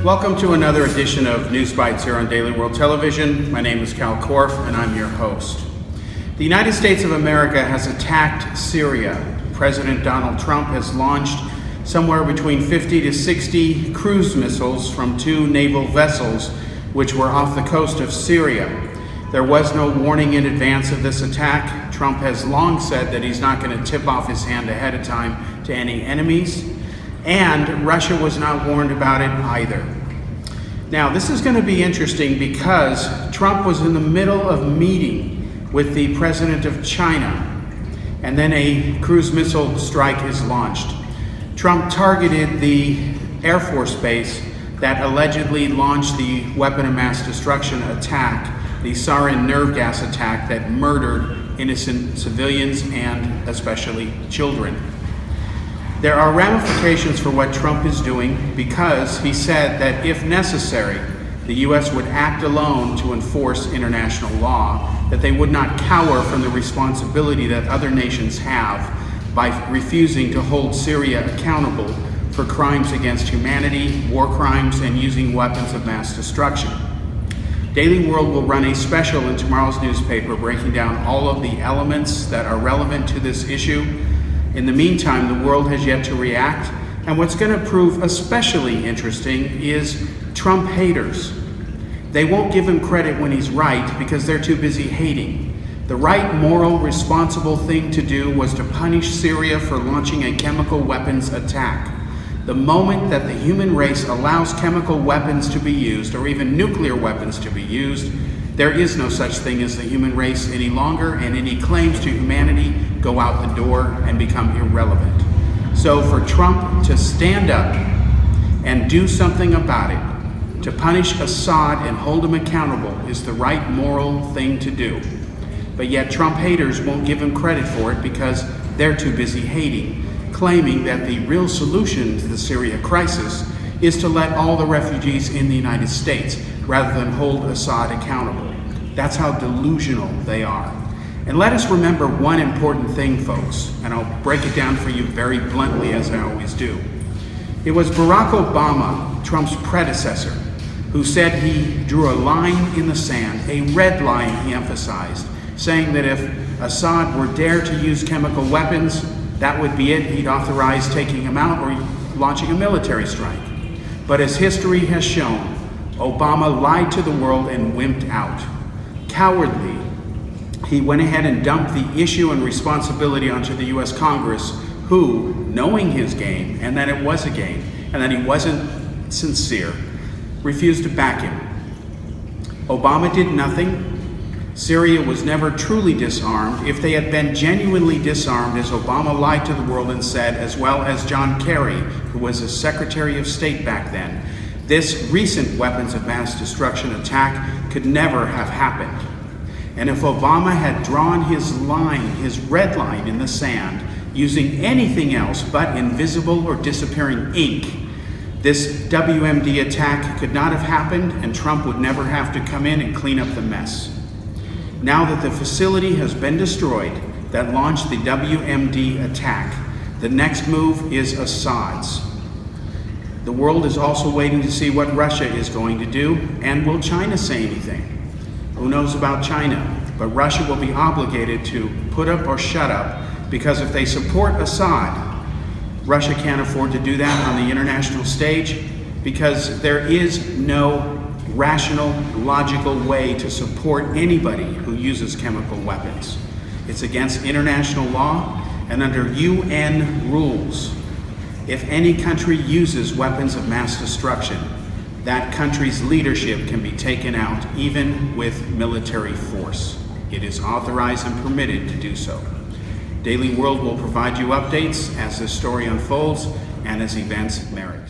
Welcome to another edition of News Bites here on Daily World Television. My name is Kal Korff and I'm your host. The United States of America has attacked Syria. President Donald Trump has launched somewhere between 50 to 60 cruise missiles from 2 naval vessels which were off the coast of Syria. There was no warning in advance of this attack. Trump has long said that he's not going to tip off his hand ahead of time to any enemies, and Russia was not warned about it either. Now, this is going to be interesting because Trump was in the middle of meeting with the president of China, and then a cruise missile strike is launched. Trump targeted the Air Force base that allegedly launched the weapon of mass destruction attack, the sarin nerve gas attack that murdered innocent civilians and especially children. There are ramifications for what Trump is doing because he said that if necessary, the U.S. would act alone to enforce international law, that they would not cower from the responsibility that other nations have by refusing to hold Syria accountable for crimes against humanity, war crimes, and using weapons of mass destruction. Daily World will run a special in tomorrow's newspaper breaking down all of the elements that are relevant to this issue. In the meantime, the world has yet to react, and what's going to prove especially interesting is Trump haters. They won't give him credit when he's right because they're too busy hating. The right, moral, responsible thing to do was to punish Syria for launching a chemical weapons attack. The moment that the human race allows chemical weapons to be used, or even nuclear weapons to be used, there is no such thing as the human race any longer, and any claims to humanity go out the door and become irrelevant. So for Trump to stand up and do something about it, to punish Assad and hold him accountable, is the right moral thing to do. But yet Trump haters won't give him credit for it because they're too busy hating, claiming that the real solution to the Syria crisis is to let all the refugees in the United States rather than hold Assad accountable. That's how delusional they are. And let us remember one important thing, folks, and I'll break it down for you very bluntly as I always do. It was Barack Obama, Trump's predecessor, who said he drew a line in the sand, a red line he emphasized, saying that if Assad were dare to use chemical weapons, that would be it. He'd authorize taking him out or launching a military strike. But as history has shown, Obama lied to the world and wimped out. Cowardly, he went ahead and dumped the issue and responsibility onto the U.S. Congress, who, knowing his game, and that it was a game, and that he wasn't sincere, refused to back him. Obama did nothing. Syria was never truly disarmed. If they had been genuinely disarmed, as Obama lied to the world and said, as well as John Kerry, who was the Secretary of State back then, this recent weapons of mass destruction attack could never have happened. And if Obama had drawn his line, his red line in the sand, using anything else but invisible or disappearing ink, this WMD attack could not have happened, and Trump would never have to come in and clean up the mess. Now that the facility has been destroyed that launched the WMD attack, the next move is Assad's. The world is also waiting to see what Russia is going to do, and will China say anything? Who knows about China? But Russia will be obligated to put up or shut up, because if they support Assad, Russia can't afford to do that on the international stage, because there is no rational, logical way to support anybody who uses chemical weapons. It's against international law and under UN rules. If any country uses weapons of mass destruction, that country's leadership can be taken out, even with military force. It is authorized and permitted to do so. Daily World will provide you updates as this story unfolds and as events merit.